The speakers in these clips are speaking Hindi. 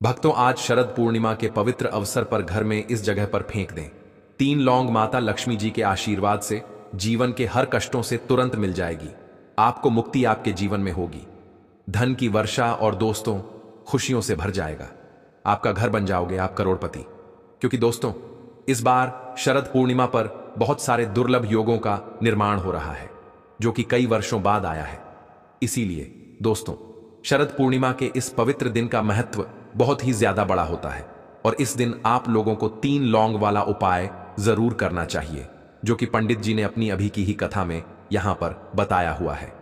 भक्तों, आज शरद पूर्णिमा के पवित्र अवसर पर घर में इस जगह पर फेंक दें। 3 लौंग माता लक्ष्मी जी के आशीर्वाद से जीवन के हर कष्टों से तुरंत मिल जाएगी। आपको मुक्ति आपके जीवन में होगी। धन की वर्षा और दोस्तों खुशियों से भर जाएगा। आपका घर बन जाओगे आप करोड़पति। क्योंकि दोस्तों, इस बार शरद पूर्णिमा पर बहुत सारे दुर्लभ योगों का निर्माण हो रहा है, जो कि कई वर्षों बाद आया है। इसीलिए दोस्तों, शरद पूर्णिमा के इस पवित्र दिन का महत्व बहुत ही ज्यादा बड़ा होता है और इस दिन आप लोगों को 3 लौंग वाला उपाय जरूर करना चाहिए, जो कि पंडित जी ने अपनी अभी की ही कथा में यहां पर बताया हुआ है।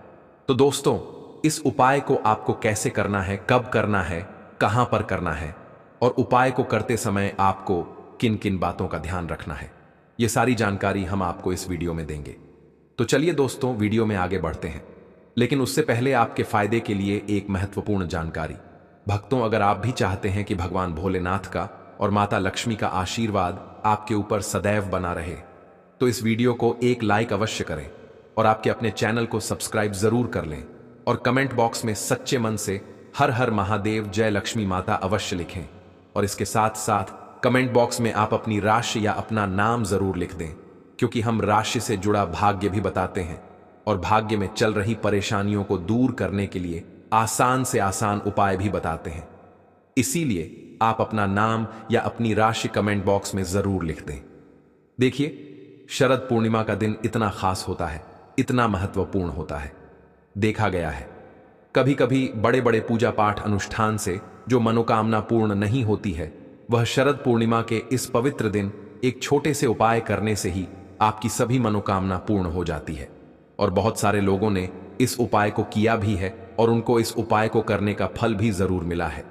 तो दोस्तों, इस उपाय को आपको कैसे करना है, कब करना है, कहां पर करना है और उपाय को करते समय आपको किन किन बातों का ध्यान रखना है, ये सारी जानकारी हम आपको इस वीडियो में देंगे। तो चलिए दोस्तों, वीडियो में आगे बढ़ते हैं। लेकिन उससे पहले आपके फायदे के लिए एक महत्वपूर्ण जानकारी। भक्तों, अगर आप भी चाहते हैं कि भगवान भोलेनाथ का और माता लक्ष्मी का आशीर्वाद आपके ऊपर सदैव बना रहे, तो इस वीडियो को एक लाइक अवश्य करें और आपके अपने चैनल को सब्सक्राइब जरूर कर लें और कमेंट बॉक्स में सच्चे मन से हर हर महादेव जय लक्ष्मी माता अवश्य लिखें। और इसके साथ साथ कमेंट बॉक्स में आप अपनी राशि या अपना नाम जरूर लिख दें, क्योंकि हम राशि से जुड़ा भाग्य भी बताते हैं और भाग्य में चल रही परेशानियों को दूर करने के लिए आसान से आसान उपाय भी बताते हैं। इसीलिए आप अपना नाम या अपनी राशि कमेंट बॉक्स में जरूर लिख दें। देखिए, शरद पूर्णिमा का दिन इतना खास होता है, इतना महत्वपूर्ण होता है। देखा गया है कभी कभी बड़े बड़े पूजा पाठ अनुष्ठान से जो मनोकामना पूर्ण नहीं होती है, वह शरद पूर्णिमा के इस पवित्र दिन एक छोटे से उपाय करने से ही आपकी सभी मनोकामना पूर्ण हो जाती है। और बहुत सारे लोगों ने इस उपाय को किया भी है और उनको इस उपाय को करने का फल भी जरूर मिला है।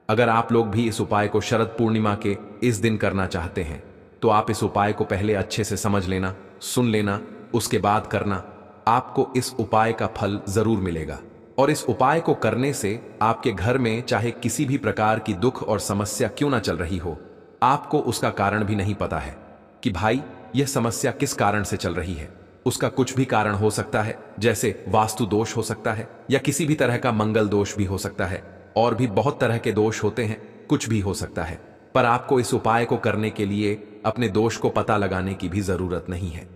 अगर आप लोग भी इस उपाय को शरद पूर्णिमा के इस दिन करना चाहते हैं, तो आप इस उपाय को पहले अच्छे से समझ लेना, सुन लेना, उसके बाद करना। आपको इस उपाय का फल जरूर मिलेगा। और इस उपाय को करने से आपके घर में चाहे किसी भी प्रकार की दुख और समस्या क्यों ना चल रही हो, आपको उसका कारण भी नहीं पता है कि भाई यह समस्या किस कारण से चल रही है। उसका कुछ भी कारण हो सकता है, जैसे वास्तु दोष हो सकता है या किसी भी तरह का मंगल दोष भी हो सकता है, और भी बहुत तरह के दोष होते हैं, कुछ भी हो सकता है। पर आपको इस उपाय को करने के लिए अपने दोष को पता लगाने की भी जरूरत नहीं है।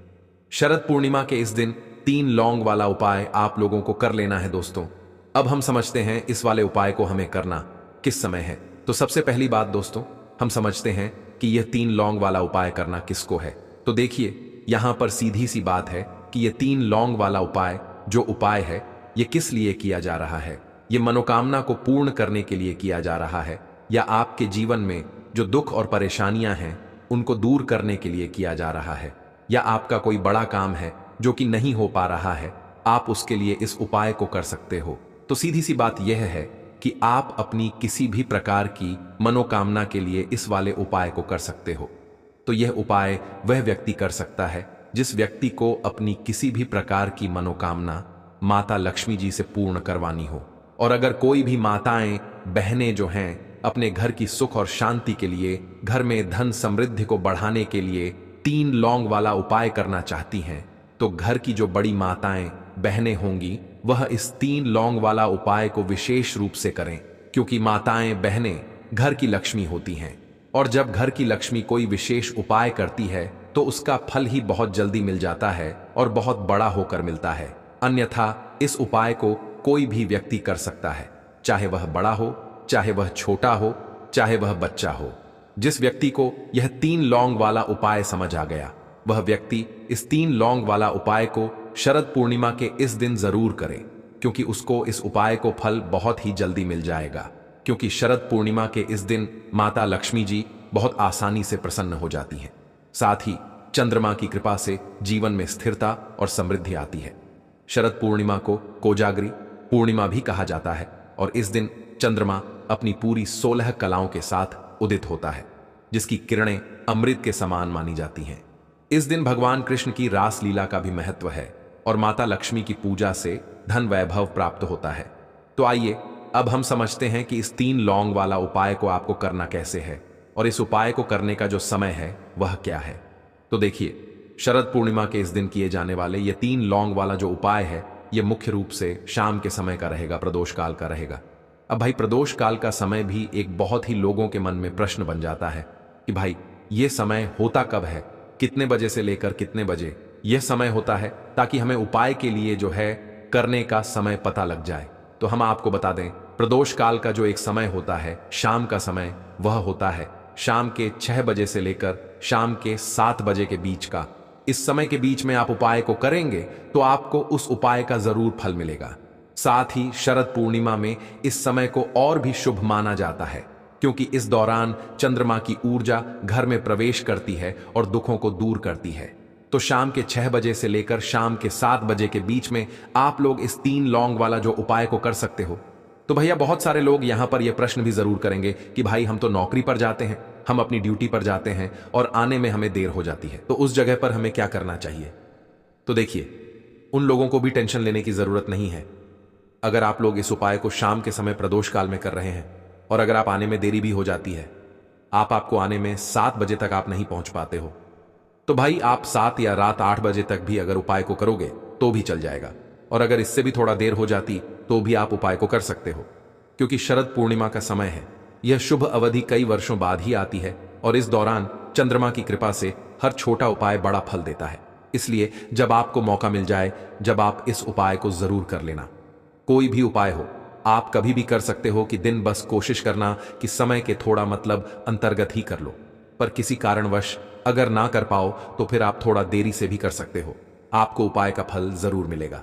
शरद पूर्णिमा के इस दिन 3 लौंग वाला उपाय आप लोगों को कर लेना है। दोस्तों, अब हम समझते हैं इस वाले उपाय को हमें करना किस समय है। तो सबसे पहली बात दोस्तों, हम समझते हैं कि यह 3 लौंग वाला उपाय करना किसको है। तो देखिए, यहां पर सीधी सी बात है कि यह 3 लौंग वाला उपाय जो उपाय है, यह किस लिए किया जा रहा है। यह मनोकामना को पूर्ण करने के लिए किया जा रहा है, या आपके जीवन में जो दुख और परेशानियां हैं उनको दूर करने के लिए किया जा रहा है, या आपका कोई बड़ा काम है जो कि नहीं हो पा रहा है, आप उसके लिए इस उपाय को कर सकते हो। तो सीधी सी बात यह है कि आप अपनी किसी भी प्रकार की मनोकामना के लिए इस वाले उपाय को कर सकते हो। तो यह उपाय वह व्यक्ति कर सकता है जिस व्यक्ति को अपनी किसी भी प्रकार की मनोकामना माता लक्ष्मी जी से पूर्ण करवानी हो। और अगर कोई भी माताएं बहनें जो हैं अपने घर की सुख और शांति के लिए, घर में धन समृद्धि को बढ़ाने के लिए 3 लौंग वाला उपाय करना चाहती हैं, तो घर की जो बड़ी माताएं बहनें होंगी वह इस 3 लौंग वाला उपाय को विशेष रूप से करें, क्योंकि माताएं बहनें घर की लक्ष्मी होती हैं। और जब घर की लक्ष्मी कोई विशेष उपाय करती है तो उसका फल ही बहुत जल्दी मिल जाता है और बहुत बड़ा होकर मिलता है। अन्यथा इस उपाय को कोई भी व्यक्ति कर सकता है, चाहे वह बड़ा हो, चाहे वह छोटा हो, चाहे वह बच्चा हो। जिस व्यक्ति को यह 3 लौंग वाला उपाय समझ आ गया, वह व्यक्ति इस 3 लौंग वाला उपाय को शरद पूर्णिमा के इस दिन जरूर करे, क्योंकि उसको इस उपाय को फल बहुत ही जल्दी मिल जाएगा। क्योंकि शरद पूर्णिमा के इस दिन माता लक्ष्मी जी बहुत आसानी से प्रसन्न हो जाती हैं। साथ ही चंद्रमा की कृपा से जीवन में स्थिरता और समृद्धि आती है। शरद पूर्णिमा को कोजागरी पूर्णिमा भी कहा जाता है और इस दिन चंद्रमा अपनी पूरी 16 कलाओं के साथ उदित होता है, जिसकी किरणें अमृत के समान मानी जाती हैं। इस दिन भगवान कृष्ण की रास लीला का भी महत्व है और माता लक्ष्मी की पूजा से धन वैभव प्राप्त होता है। तो आइए अब हम समझते हैं कि इस 3 लौंग वाला उपाय को आपको करना कैसे है और इस उपाय को करने का जो समय है वह क्या है। तो देखिए, शरद पूर्णिमा के इस दिन किए जाने वाले ये 3 लौंग वाला जो उपाय है, ये मुख्य रूप से शाम के समय का रहेगा, प्रदोष काल का रहेगा। अब भाई प्रदोष काल का समय भी एक बहुत ही लोगों के मन में प्रश्न बन जाता है कि भाई ये समय होता कब है, कितने बजे से लेकर कितने बजे यह समय होता है, ताकि हमें उपाय के लिए जो है करने का समय पता लग जाए। तो हम आपको बता दें, प्रदोष काल का जो एक समय होता है, शाम का समय, वह होता है शाम के 6 बजे से लेकर शाम के 7 बजे के बीच का। इस समय के बीच में आप उपाय को करेंगे तो आपको उस उपाय का जरूर फल मिलेगा। साथ ही शरद पूर्णिमा में इस समय को और भी शुभ माना जाता है, क्योंकि इस दौरान चंद्रमा की ऊर्जा घर में प्रवेश करती है और दुखों को दूर करती है। तो शाम के 6 बजे से लेकर शाम के 7 बजे के बीच में आप लोग इस 3 लौंग वाला जो उपाय को कर सकते हो। तो भैया बहुत सारे लोग यहां पर यह प्रश्न भी जरूर करेंगे कि भाई हम तो नौकरी पर जाते हैं, हम अपनी ड्यूटी पर जाते हैं और आने में हमें देर हो जाती है, तो उस जगह पर हमें क्या करना चाहिए। तो देखिए, उन लोगों को भी टेंशन लेने की जरूरत नहीं है। अगर आप लोग इस उपाय को शाम के समय प्रदोष काल में कर रहे हैं और अगर आप आने में देरी भी हो जाती है, आपको आने में 7 बजे तक आप नहीं पहुंच पाते हो, तो भाई आप 7 या रात 8 बजे तक भी अगर उपाय को करोगे तो भी चल जाएगा। और अगर इससे भी थोड़ा देर हो जाती तो भी आप उपाय को कर सकते हो, क्योंकि शरद पूर्णिमा का समय है। यह शुभ अवधि कई वर्षों बाद ही आती है और इस दौरान चंद्रमा की कृपा से हर छोटा उपाय बड़ा फल देता है। इसलिए जब आपको मौका मिल जाए, जब आप इस उपाय को जरूर कर लेना। कोई भी उपाय हो, आप कभी भी कर सकते हो कि दिन बस कोशिश करना कि समय के थोड़ा मतलब अंतर्गत ही कर लो। पर किसी कारणवश अगर ना कर पाओ तो फिर आप थोड़ा देरी से भी कर सकते हो, आपको उपाय का फल जरूर मिलेगा।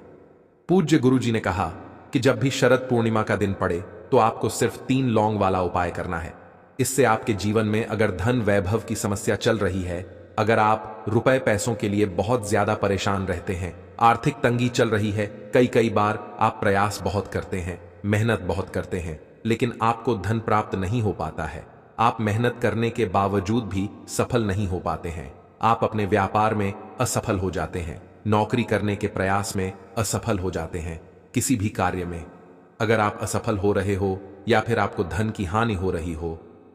पूज्य गुरु जी ने कहा कि जब भी शरद पूर्णिमा का दिन पड़े तो आपको सिर्फ 3 लौंग वाला उपाय करना है। इससे आपके जीवन में अगर धन वैभव की समस्या चल रही है, अगर आप रुपए पैसों के लिए बहुत ज्यादा परेशान रहते हैं, आर्थिक तंगी चल रही है, कई बार आप प्रयास बहुत करते हैं, मेहनत बहुत करते हैं, लेकिन आपको धन प्राप्त नहीं हो पाता है, आप मेहनत करने के बावजूद भी सफल नहीं हो पाते हैं, आप अपने व्यापार में असफल हो जाते हैं, नौकरी करने के प्रयास में असफल हो जाते हैं, किसी भी कार्य में अगर आप असफल हो रहे हो या फिर आपको धन की हानि हो रही हो,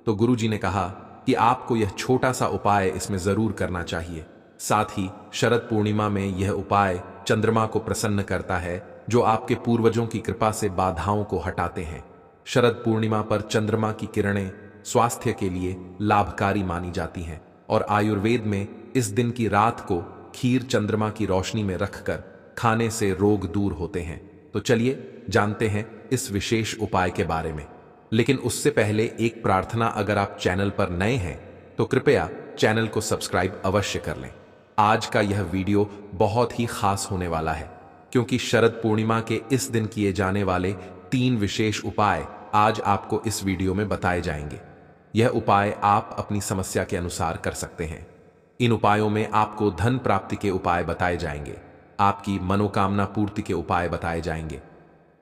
तो गुरुजी ने कहा कि आपको यह छोटा सा उपाय इसमें जरूर करना चाहिए। साथ ही शरद पूर्णिमा में यह उपाय चंद्रमा को प्रसन्न करता है, जो आपके पूर्वजों की कृपा से बाधाओं को हटाते हैं। शरद पूर्णिमा पर चंद्रमा की किरणें स्वास्थ्य के लिए लाभकारी मानी जाती हैं और आयुर्वेद में इस दिन की रात को खीर चंद्रमा की रोशनी में रखकर खाने से रोग दूर होते हैं। तो चलिए जानते हैं इस विशेष उपाय के बारे में, लेकिन उससे पहले एक प्रार्थना, अगर आप चैनल पर नए हैं तो कृपया चैनल को सब्सक्राइब अवश्य कर लें। आज का यह वीडियो बहुत ही खास होने वाला है, क्योंकि शरद पूर्णिमा के इस दिन किए जाने वाले 3 विशेष उपाय आज आपको इस वीडियो में बताए जाएंगे। यह उपाय आप अपनी समस्या के अनुसार कर सकते हैं। इन उपायों में आपको धन प्राप्ति के उपाय बताए जाएंगे, आपकी मनोकामना पूर्ति के उपाय बताए जाएंगे।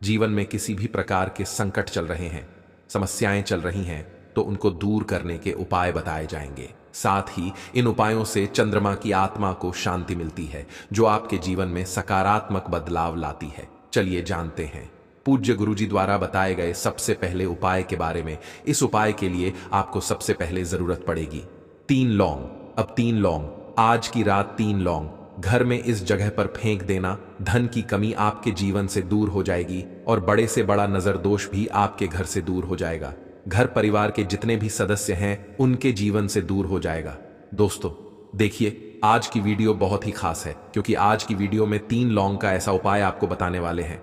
जीवन में किसी भी प्रकार के संकट चल रहे हैं, समस्याएं चल रही हैं, तो उनको दूर करने के उपाय बताए जाएंगे। साथ ही इन उपायों से चंद्रमा की आत्मा को शांति मिलती है, जो आपके जीवन में सकारात्मक बदलाव लाती है। चलिए जानते हैं पूज्य गुरुजी द्वारा बताए गए सबसे पहले उपाय के बारे में। इस उपाय के लिए आपको सबसे पहले जरूरत पड़ेगी 3 लौंग। अब 3 लौंग, आज की रात 3 लौंग घर में इस जगह पर फेंक देना। धन की कमी आपके जीवन से दूर हो जाएगी और बड़े से बड़ा नजर दोष भी आपके घर से दूर हो जाएगा। घर परिवार के जितने भी सदस्य हैं उनके जीवन से दूर हो जाएगा। दोस्तों देखिए, आज की वीडियो बहुत ही खास है, क्योंकि आज की वीडियो में 3 लौंग का ऐसा उपाय आपको बताने वाले हैं।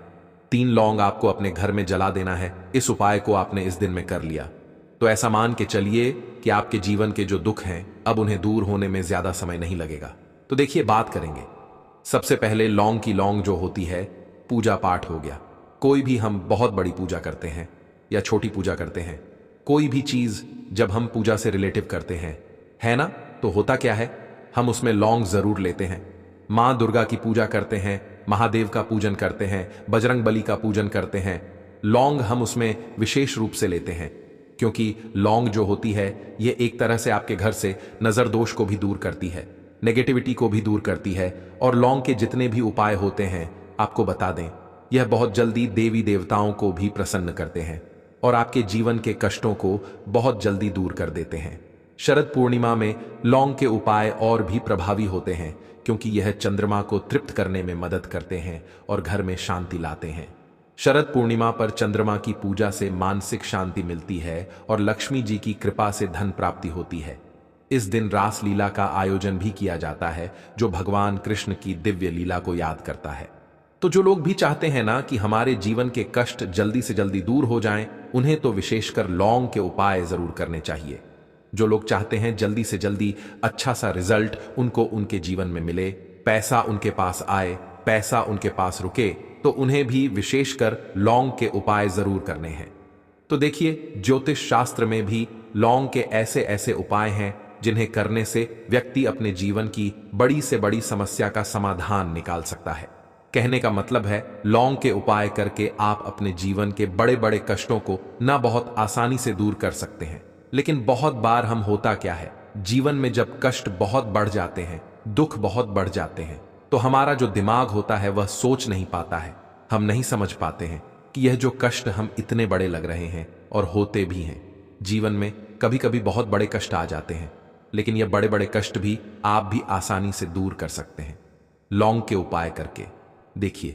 3 लौंग आपको अपने घर में जला देना है। इस उपाय को आपने इस दिन में कर लिया तो ऐसा मान के चलिए कि आपके जीवन के जो दुख हैं अब उन्हें दूर होने में ज्यादा समय नहीं लगेगा। तो देखिए, बात करेंगे सबसे पहले लौंग की। लौंग जो होती है, पूजा पाठ हो गया, कोई भी हम बहुत बड़ी पूजा करते हैं या छोटी पूजा करते हैं, कोई भी चीज जब हम पूजा से रिलेटिव करते हैं, है ना, तो होता क्या है, हम उसमें लौंग जरूर लेते हैं। मां दुर्गा की पूजा करते हैं, महादेव का पूजन करते हैं, बजरंग बली का पूजन करते हैं, लौंग हम उसमें विशेष रूप से लेते हैं, क्योंकि लौंग जो होती है ये एक तरह से आपके घर से नजर दोष को भी दूर करती है, नेगेटिविटी को भी दूर करती है। और लौंग के जितने भी उपाय होते हैं आपको बता दें, यह बहुत जल्दी देवी देवताओं को भी प्रसन्न करते हैं और आपके जीवन के कष्टों को बहुत जल्दी दूर कर देते हैं। शरद पूर्णिमा में लौंग के उपाय और भी प्रभावी होते हैं, क्योंकि यह चंद्रमा को तृप्त करने में मदद करते हैं और घर में शांति लाते हैं। शरद पूर्णिमा पर चंद्रमा की पूजा से मानसिक शांति मिलती है और लक्ष्मी जी की कृपा से धन प्राप्ति होती है। इस दिन रास लीला का आयोजन भी किया जाता है, जो भगवान कृष्ण की दिव्य लीला को याद करता है। तो जो लोग भी चाहते हैं ना कि हमारे जीवन के कष्ट जल्दी से जल्दी दूर हो जाएं, उन्हें तो विशेषकर लौंग के उपाय जरूर करने चाहिए। जो लोग चाहते हैं जल्दी से जल्दी अच्छा सा रिजल्ट उनको उनके जीवन में मिले, पैसा उनके पास आए, पैसा उनके पास रुके, तो उन्हें भी विशेषकर लौंग के उपाय जरूर करने हैं। तो देखिए, ज्योतिष शास्त्र में भी लौंग के ऐसे ऐसे उपाय हैं जिन्हें करने से व्यक्ति अपने जीवन की बड़ी से बड़ी समस्या का समाधान निकाल सकता है। कहने का मतलब है, लौंग के उपाय करके आप अपने जीवन के बड़े बड़े कष्टों को ना बहुत आसानी से दूर कर सकते हैं। लेकिन बहुत बार हम होता क्या है, जीवन में जब कष्ट बहुत बढ़ जाते हैं, दुख बहुत बढ़ जाते हैं, तो हमारा जो दिमाग होता है वह सोच नहीं पाता है। हम नहीं समझ पाते हैं कि यह जो कष्ट हम इतने बड़े लग रहे हैं और होते भी हैं। जीवन में कभी कभी बहुत बड़े कष्ट आ जाते हैं, लेकिन यह बड़े बड़े कष्ट भी आप भी आसानी से दूर कर सकते हैं लौंग के उपाय करके। देखिए,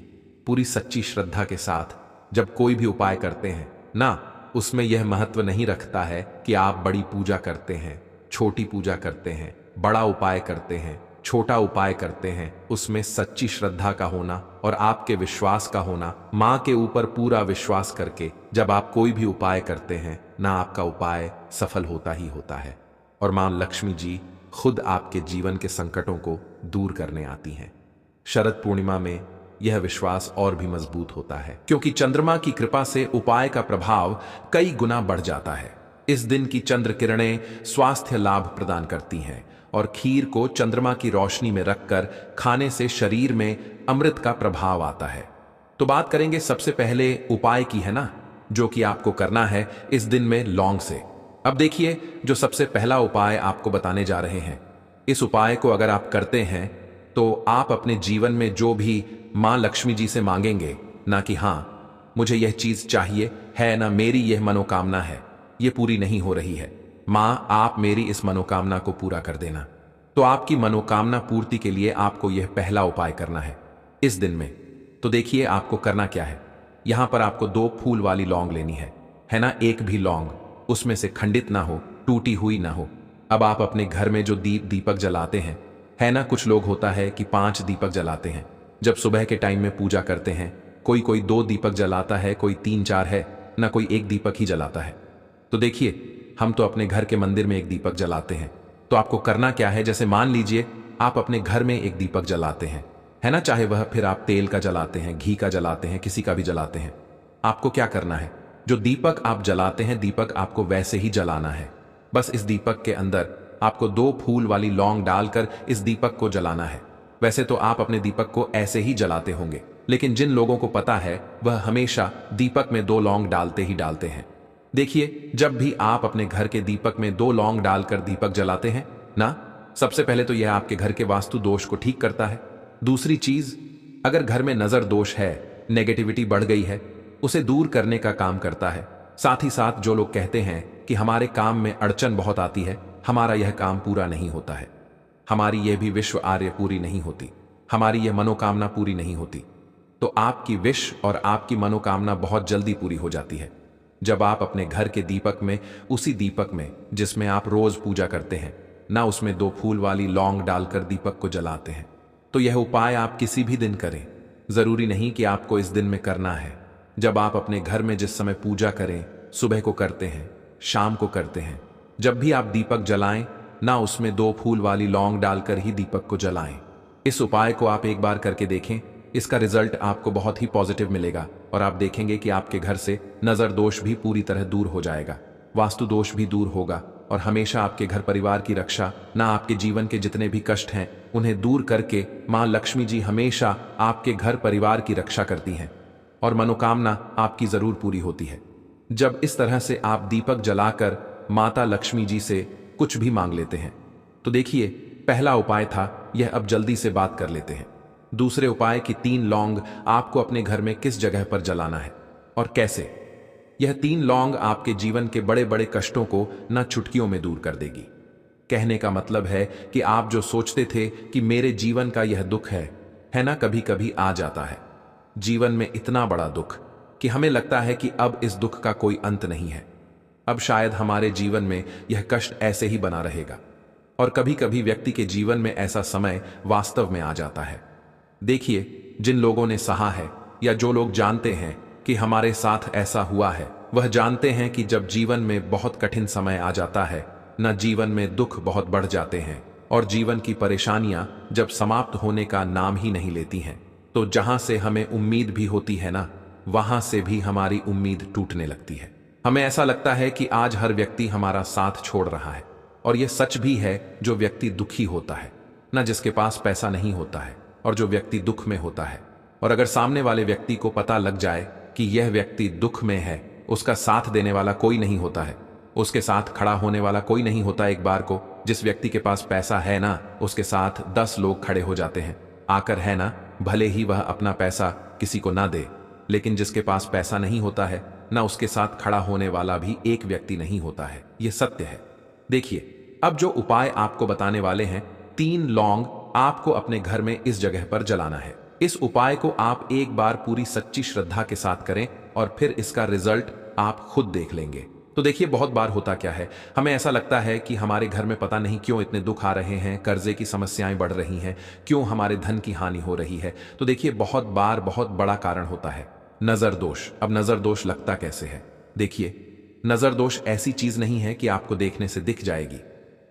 पूरी सच्ची श्रद्धा के साथ जब कोई भी उपाय करते हैं ना, उसमें यह महत्व नहीं रखता है कि आप बड़ी पूजा करते हैं, छोटी पूजा करते हैं, बड़ा उपाय करते हैं, छोटा उपाय करते हैं। उसमें सच्ची श्रद्धा का होना और आपके विश्वास का होना, मां के ऊपर पूरा विश्वास करके जब आप कोई भी उपाय करते हैं ना, आपका उपाय सफल होता ही होता है और मां लक्ष्मी जी खुद आपके जीवन के संकटों को दूर करने आती हैं। शरद पूर्णिमा में यह विश्वास और भी मजबूत होता है, क्योंकि चंद्रमा की कृपा से उपाय का प्रभाव कई गुना बढ़ जाता है। इस दिन की चंद्र किरणें स्वास्थ्य लाभ प्रदान करती हैं और खीर को चंद्रमा की रोशनी में रखकर खाने से शरीर में अमृत का प्रभाव आता है। तो बात करेंगे सबसे पहले उपाय की, है ना, जो कि आपको करना है इस दिन में लौंग से। अब देखिए, जो सबसे पहला उपाय आपको बताने जा रहे हैं, इस उपाय को अगर आप करते हैं तो आप अपने जीवन में जो भी मां लक्ष्मी जी से मांगेंगे ना कि हाँ मुझे यह चीज चाहिए है ना, मेरी यह मनोकामना है, यह पूरी नहीं हो रही है, मां आप मेरी इस मनोकामना को पूरा कर देना। तो आपकी मनोकामना पूर्ति के लिए आपको यह पहला उपाय करना है इस दिन में। तो देखिए, आपको करना क्या है। यहां पर आपको 2 फूल वाली लौंग लेनी है ना। एक भी लौंग उसमें से खंडित ना हो, टूटी हुई ना हो। अब आप अपने घर में जो दीपक जलाते हैं, है ना, कुछ लोग होता है कि 5 दीपक जलाते हैं जब सुबह के टाइम में पूजा करते हैं। कोई 2 दीपक जलाता है, कोई 3-4 है ना, कोई 1 दीपक ही जलाता है। तो देखिए, हम तो अपने घर के मंदिर में 1 दीपक जलाते हैं। तो आपको करना क्या है, जैसे मान लीजिए आप अपने घर में 1 दीपक जलाते हैं, है ना, चाहे वह फिर आप तेल का जलाते हैं, घी का जलाते हैं, किसी का भी जलाते हैं। आपको क्या करना है, जो दीपक आप जलाते हैं, दीपक आपको वैसे ही जलाना है। बस इस दीपक के अंदर आपको 2 फूल वाली लौंग डालकर इस दीपक को जलाना है। वैसे तो आप अपने दीपक को ऐसे ही जलाते होंगे, लेकिन जिन लोगों को पता है वह हमेशा दीपक में 2 लौंग डालते ही डालते हैं। देखिए, जब भी आप अपने घर के दीपक में 2 लौंग डालकर दीपक जलाते हैं ना, सबसे पहले तो यह आपके घर के वास्तु दोष को ठीक करता है। दूसरी चीज, अगर घर में नजर दोष है, नेगेटिविटी बढ़ गई है, उसे दूर करने का काम करता है। साथ ही साथ जो लोग कहते हैं कि हमारे काम में अड़चन बहुत आती है, हमारा यह काम पूरा नहीं होता है, हमारी यह भी विश्व आर्य पूरी नहीं होती, हमारी यह मनोकामना पूरी नहीं होती, तो आपकी विश और आपकी मनोकामना बहुत जल्दी पूरी हो जाती है जब आप अपने घर के दीपक में, उसी दीपक में जिसमें आप रोज पूजा करते हैं ना, उसमें 2 फूल वाली लौंग डालकर दीपक को जलाते हैं। तो यह उपाय आप किसी भी दिन करें, जरूरी नहीं कि आपको इस दिन में करना है। जब आप अपने घर में जिस समय पूजा करें, सुबह को करते हैं, शाम को करते हैं, जब भी आप दीपक जलाएं ना, उसमें 2 फूल वाली लौंग डालकर ही दीपक को जलाएं। इस उपाय को आप एक बार करके देखें, इसका रिजल्ट आपको बहुत ही पॉजिटिव मिलेगा और आप देखेंगे कि आपके घर से नजर दोष भी पूरी तरह दूर हो जाएगा, वास्तु दोष भी दूर होगा और हमेशा आपके घर परिवार की रक्षा ना, आपके जीवन के जितने भी कष्ट हैं उन्हें दूर करके मां लक्ष्मी जी हमेशा आपके घर परिवार की रक्षा करती हैं और मनोकामना आपकी जरूर पूरी होती है। जब इस तरह से आप दीपक जलाकर माता लक्ष्मी जी से कुछ भी मांग लेते हैं। तो देखिए, पहला उपाय था यह, अब जल्दी से बात कर लेते हैं। दूसरे उपाय की 3 लौंग आपको अपने घर में किस जगह पर जलाना है और कैसे। यह 3 लौंग आपके जीवन के बड़े बड़े कष्टों को न चुटकियों में दूर कर देगी। कहने का मतलब है कि आप जो सोचते थे कि मेरे जीवन का यह दुख है ना, कभी कभी आ जाता है जीवन में इतना बड़ा दुख कि हमें लगता है कि अब इस दुख का कोई अंत नहीं है, अब शायद हमारे जीवन में यह कष्ट ऐसे ही बना रहेगा। और कभी कभी व्यक्ति के जीवन में ऐसा समय वास्तव में आ जाता है। देखिए, जिन लोगों ने सहा है या जो लोग जानते हैं कि हमारे साथ ऐसा हुआ है, वह जानते हैं कि जब जीवन में बहुत कठिन समय आ जाता है, न जीवन में दुख बहुत बढ़ जाते हैं और जीवन की परेशानियां जब समाप्त होने का नाम ही नहीं लेती हैं, तो जहां से हमें उम्मीद भी होती है ना, वहां से भी हमारी उम्मीद टूटने लगती है। हमें ऐसा लगता है कि आज हर व्यक्ति हमारा साथ छोड़ रहा है। और यह सच भी है, जो व्यक्ति दुखी होता है, ना जिसके पास पैसा नहीं होता है, और जो व्यक्ति दुख में होता है, और अगर सामने वाले व्यक्ति को पता लग जाए कि यह व्यक्ति दुख में है, उसका साथ देने वाला कोई नहीं होता है, उसके साथ खड़ा होने वाला कोई नहीं होता। एक बार को जिस व्यक्ति के पास पैसा है ना, उसके साथ 10 लोग खड़े हो जाते हैं आकर, है ना, भले ही वह अपना पैसा किसी को ना दे। लेकिन जिसके पास पैसा नहीं होता है ना, उसके साथ खड़ा होने वाला भी एक व्यक्ति नहीं होता है। यह सत्य है। देखिए, अब जो उपाय आपको बताने वाले हैं, 3 लौंग आपको अपने घर में इस जगह पर जलाना है। इस उपाय को आप एक बार पूरी सच्ची श्रद्धा के साथ करें और फिर इसका रिजल्ट आप खुद देख लेंगे। तो देखिए, बहुत बार होता क्या है, हमें ऐसा लगता है कि हमारे घर में पता नहीं क्यों इतने दुख आ रहे हैं, कर्जे की समस्याएं बढ़ रही हैं, क्यों हमारे धन की हानि हो रही है। तो देखिए, बहुत बार बहुत बड़ा कारण होता है नजर दोष। अब नजर दोष लगता कैसे है? देखिए, नजर दोष ऐसी चीज नहीं है कि आपको देखने से दिख जाएगी।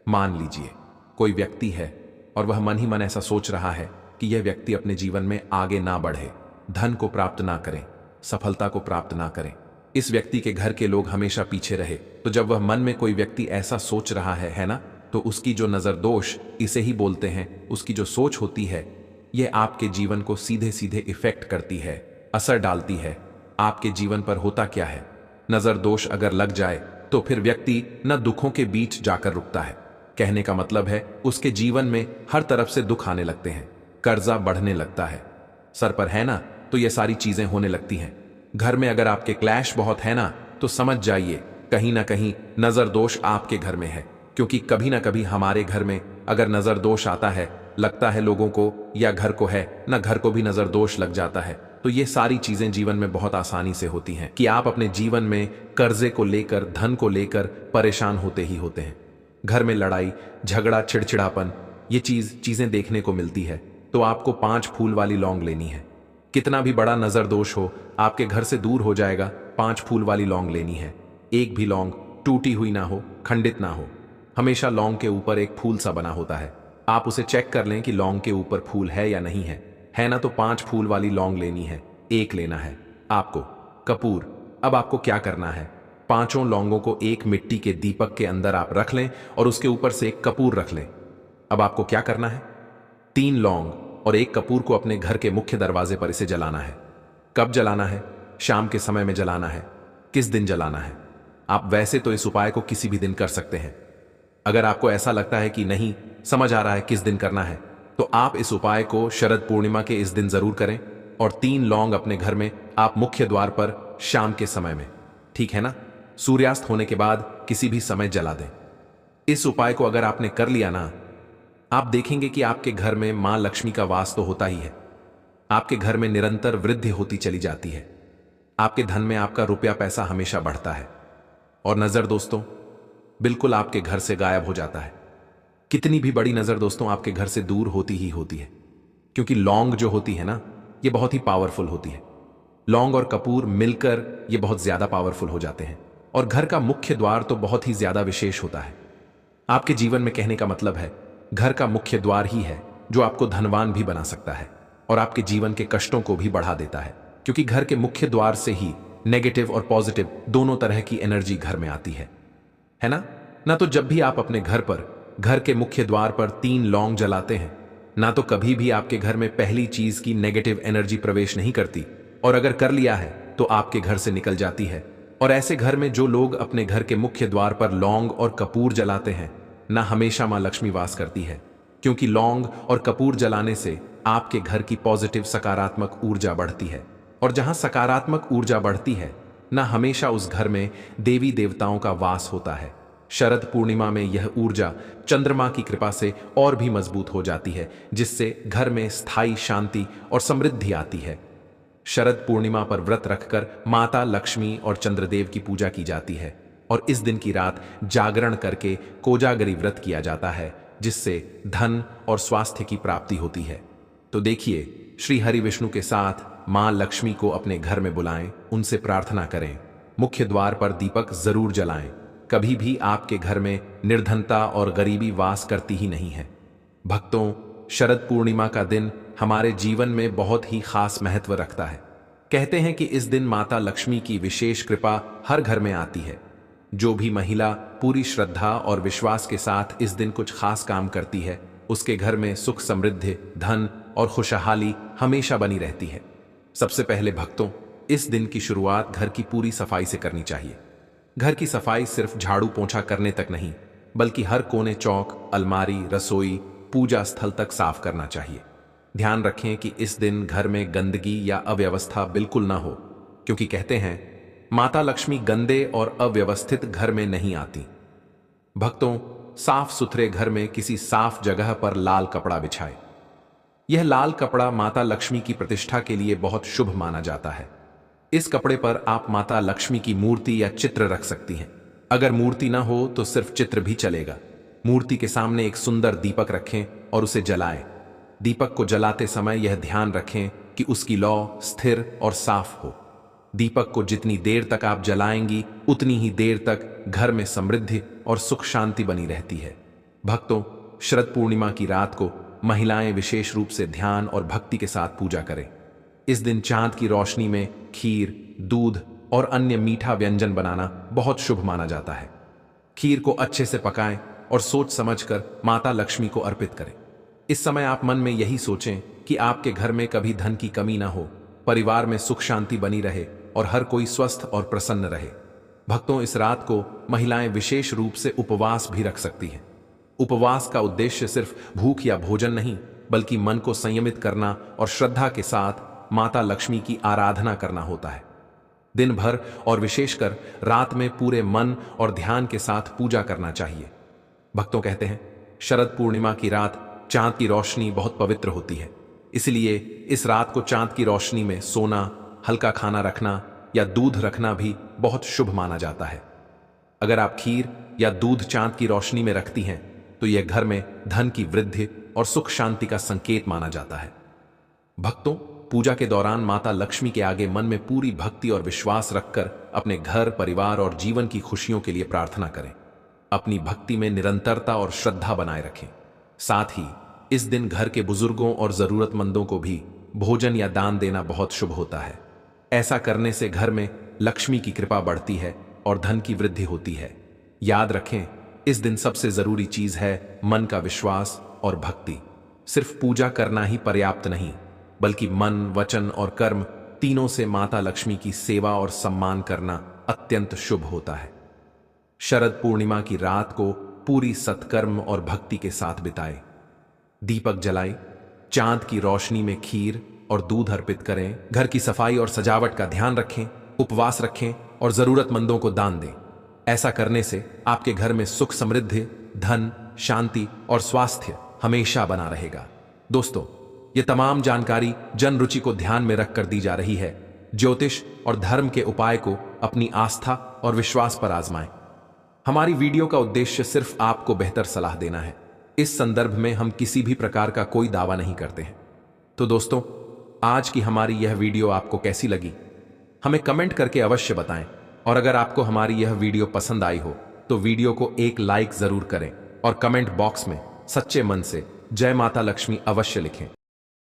मान लीजिए कोई व्यक्ति है और वह मन ही मन ऐसा सोच रहा है कि यह व्यक्ति अपने जीवन में आगे ना बढ़े, धन को प्राप्त ना करें, सफलता को प्राप्त ना करें, इस व्यक्ति के घर के लोग हमेशा पीछे रहे। तो जब वह मन में कोई व्यक्ति ऐसा सोच रहा है ना, तो उसकी जो नजर दोष इसे ही बोलते हैं, उसकी जो सोच होती है, यह आपके जीवन को सीधे सीधे इफेक्ट करती है, असर डालती है। आपके जीवन पर होता क्या है, नजर दोष अगर लग जाए तो फिर व्यक्ति न दुखों के बीच जाकर रुकता है। कहने का मतलब है, उसके जीवन में हर तरफ से दुख आने लगते हैं, कर्जा बढ़ने लगता है, सर पर है ना, तो ये सारी चीजें होने लगती हैं। घर में अगर आपके क्लैश बहुत है ना, तो समझ जाइए कहीं ना कहीं नजर दोष आपके घर में है। क्योंकि कभी ना कभी हमारे घर में अगर नजर दोष आता है, लगता है लोगों को या घर को है ना, घर को भी नजर दोष लग जाता है। तो ये सारी चीजें जीवन में बहुत आसानी से होती हैं कि आप अपने जीवन में कर्जे को लेकर, धन को लेकर परेशान होते ही होते हैं। घर में लड़ाई झगड़ा, चिड़चिड़ापन, ये चीजें देखने को मिलती है। तो आपको 5 फूल वाली लौंग लेनी है। कितना भी बड़ा नजर दोष हो, आपके घर से दूर हो जाएगा। 5 फूल वाली लौंग लेनी है। एक भी लौंग टूटी हुई ना हो, खंडित ना हो। हमेशा लौंग के ऊपर एक फूल सा बना होता है। आप उसे चेक कर लें कि लौंग के ऊपर फूल है या नहीं है ना, तो 5 फूल वाली लौंग लेनी है। एक लेना है आपको कपूर। अब आपको क्या करना है, 5 लौंगों को एक मिट्टी के दीपक के अंदर आप रख लें और उसके ऊपर से एक कपूर रख लें। अब आपको क्या करना है, 3 लौंग और एक कपूर को अपने घर के मुख्य दरवाजे पर इसे जलाना है। कब जलाना है? शाम के समय में जलाना है। किस दिन जलाना है? आप वैसे तो इस उपाय को किसी भी दिन कर सकते हैं। अगर आपको ऐसा लगता है कि नहीं समझ आ रहा है किस दिन करना है, तो आप इस उपाय को शरद पूर्णिमा के इस दिन जरूर करें। और 3 लौंग अपने घर में आप मुख्य द्वार पर शाम के समय में, ठीक है ना, सूर्यास्त होने के बाद किसी भी समय जला दें। इस उपाय को अगर आपने कर लिया ना, आप देखेंगे कि आपके घर में मां लक्ष्मी का वास तो होता ही है। आपके घर में निरंतर वृद्धि होती चली जाती है। आपके धन में आपका रुपया पैसा हमेशा बढ़ता है। और नजर दोस्तों बिल्कुल आपके घर से गायब हो जाता है। कितनी भी बड़ी नजर दोस्तों आपके घर से दूर होती ही होती है। क्योंकि लौंग जो होती है ना, ये बहुत ही पावरफुल होती है। लौंग और कपूर मिलकर ये बहुत ज्यादा पावरफुल हो जाते हैं। और घर का मुख्य द्वार तो बहुत ही ज्यादा विशेष होता है। आपके जीवन में कहने का मतलब है, घर का मुख्य द्वार ही है जो आपको धनवान भी बना सकता है और आपके जीवन के कष्टों को भी बढ़ा देता है। क्योंकि घर के मुख्य द्वार से ही नेगेटिव और पॉजिटिव दोनों तरह की एनर्जी घर में आती है ना। तो जब भी आप अपने घर पर, घर के मुख्य द्वार पर 3 लौंग जलाते हैं ना, तो कभी भी आपके घर में पहली चीज की नेगेटिव एनर्जी प्रवेश नहीं करती। और अगर कर लिया है तो आपके घर से निकल जाती है। और ऐसे घर में जो लोग अपने घर के मुख्य द्वार पर लौंग और कपूर जलाते हैं ना, हमेशा मां लक्ष्मी वास करती है। क्योंकि लौंग और कपूर जलाने से आपके घर की पॉजिटिव सकारात्मक ऊर्जा बढ़ती है। और जहां सकारात्मक ऊर्जा बढ़ती है ना, हमेशा उस घर में देवी देवताओं का वास होता है। शरद पूर्णिमा में यह ऊर्जा चंद्रमा की कृपा से और भी मजबूत हो जाती है, जिससे घर में स्थायी शांति और समृद्धि आती है। शरद पूर्णिमा पर व्रत रखकर माता लक्ष्मी और चंद्रदेव की पूजा की जाती है और इस दिन की रात जागरण करके कोजागरी व्रत किया जाता है, जिससे धन और स्वास्थ्य की प्राप्ति होती है। तो देखिए, श्री हरि विष्णु के साथ मां लक्ष्मी को अपने घर में बुलाएं, उनसे प्रार्थना करें, मुख्य द्वार पर दीपक जरूर जलाएं। कभी भी आपके घर में निर्धनता और गरीबी वास करती ही नहीं है। भक्तों, शरद पूर्णिमा का दिन हमारे जीवन में बहुत ही खास महत्व रखता है। कहते हैं कि इस दिन माता लक्ष्मी की विशेष कृपा हर घर में आती है। जो भी महिला पूरी श्रद्धा और विश्वास के साथ इस दिन कुछ खास काम करती है, उसके घर में सुख, समृद्धि, धन और खुशहाली हमेशा बनी रहती है। सबसे पहले भक्तों, इस दिन की शुरुआत घर की पूरी सफाई से करनी चाहिए। घर की सफाई सिर्फ झाड़ू पोंछा करने तक नहीं, बल्कि हर कोने, चौक, अलमारी, रसोई, पूजा स्थल तक साफ करना चाहिए। ध्यान रखें कि इस दिन घर में गंदगी या अव्यवस्था बिल्कुल ना हो, क्योंकि कहते हैं माता लक्ष्मी गंदे और अव्यवस्थित घर में नहीं आती। भक्तों, साफ सुथरे घर में किसी साफ जगह पर लाल कपड़ा बिछाएं। यह लाल कपड़ा माता लक्ष्मी की प्रतिष्ठा के लिए बहुत शुभ माना जाता है। इस कपड़े पर आप माता लक्ष्मी की मूर्ति या चित्र रख सकती हैं। अगर मूर्ति ना हो तो सिर्फ चित्र भी चलेगा। मूर्ति के सामने एक सुंदर दीपक रखें और उसे जलाएं। दीपक को जलाते समय यह ध्यान रखें कि उसकी लौ स्थिर और साफ हो। दीपक को जितनी देर तक आप जलाएंगी, उतनी ही देर तक घर में समृद्धि और सुख शांति बनी रहती है। भक्तों, शरद पूर्णिमा की रात को महिलाएं विशेष रूप से ध्यान और भक्ति के साथ पूजा करें। इस दिन चांद की रोशनी में खीर, दूध और अन्य मीठा व्यंजन बनाना बहुत शुभ माना जाता है। खीर को अच्छे से पकाएं और सोच समझकर माता लक्ष्मी को अर्पित करें। इस समय आप मन में यही सोचें कि आपके घर में कभी धन की कमी ना हो, परिवार में सुख शांति बनी रहे और हर कोई स्वस्थ और प्रसन्न रहे। भक्तों, इस रात को महिलाएं विशेष रूप से उपवास भी रख सकती हैं। उपवास का उद्देश्य सिर्फ भूख या भोजन नहीं, बल्कि मन को संयमित करना और श्रद्धा के साथ माता लक्ष्मी की आराधना करना होता है। दिन भर और विशेषकर रात में पूरे मन और ध्यान के साथ पूजा करना चाहिए। भक्तों कहते हैं, शरद पूर्णिमा की रात चांद की रोशनी बहुत पवित्र होती है। इसलिए इस रात को चांद की रोशनी में सोना, हल्का खाना रखना या दूध रखना भी बहुत शुभ माना जाता है। अगर आप खीर या दूध चांद की रोशनी में रखती हैं, तो यह घर में धन की वृद्धि और सुख शांति का संकेत माना जाता है। भक्तों, पूजा के दौरान माता लक्ष्मी के आगे मन में पूरी भक्ति और विश्वास रखकर अपने घर, परिवार और जीवन की खुशियों के लिए प्रार्थना करें। अपनी भक्ति में निरंतरता और श्रद्धा बनाए रखें। साथ ही इस दिन घर के बुजुर्गों और जरूरतमंदों को भी भोजन या दान देना बहुत शुभ होता है। ऐसा करने से घर में लक्ष्मी की कृपा बढ़ती है और धन की वृद्धि होती है। याद रखें, इस दिन सबसे जरूरी चीज है मन का विश्वास और भक्ति। सिर्फ पूजा करना ही पर्याप्त नहीं, बल्कि मन, वचन और कर्म तीनों से माता लक्ष्मी की सेवा और सम्मान करना अत्यंत शुभ होता है। शरद पूर्णिमा की रात को पूरी सत्कर्म और भक्ति के साथ बिताएं। दीपक जलाएं, चांद की रोशनी में खीर और दूध अर्पित करें, घर की सफाई और सजावट का ध्यान रखें, उपवास रखें और जरूरतमंदों को दान दें। ऐसा करने से आपके घर में सुख, समृद्धि, धन, शांति और स्वास्थ्य हमेशा बना रहेगा। दोस्तों, ये तमाम जानकारी जन रुचि को ध्यान में रखकर दी जा रही है। ज्योतिष और धर्म के उपाय को अपनी आस्था और विश्वास पर आजमाएं। हमारी वीडियो का उद्देश्य सिर्फ आपको बेहतर सलाह देना है। इस संदर्भ में हम किसी भी प्रकार का कोई दावा नहीं करते हैं। तो दोस्तों, आज की हमारी यह वीडियो आपको कैसी लगी, हमें कमेंट करके अवश्य बताएं। और अगर आपको हमारी यह वीडियो पसंद आई हो तो वीडियो को एक लाइक जरूर करें और कमेंट बॉक्स में सच्चे मन से जय माता लक्ष्मी अवश्य लिखें।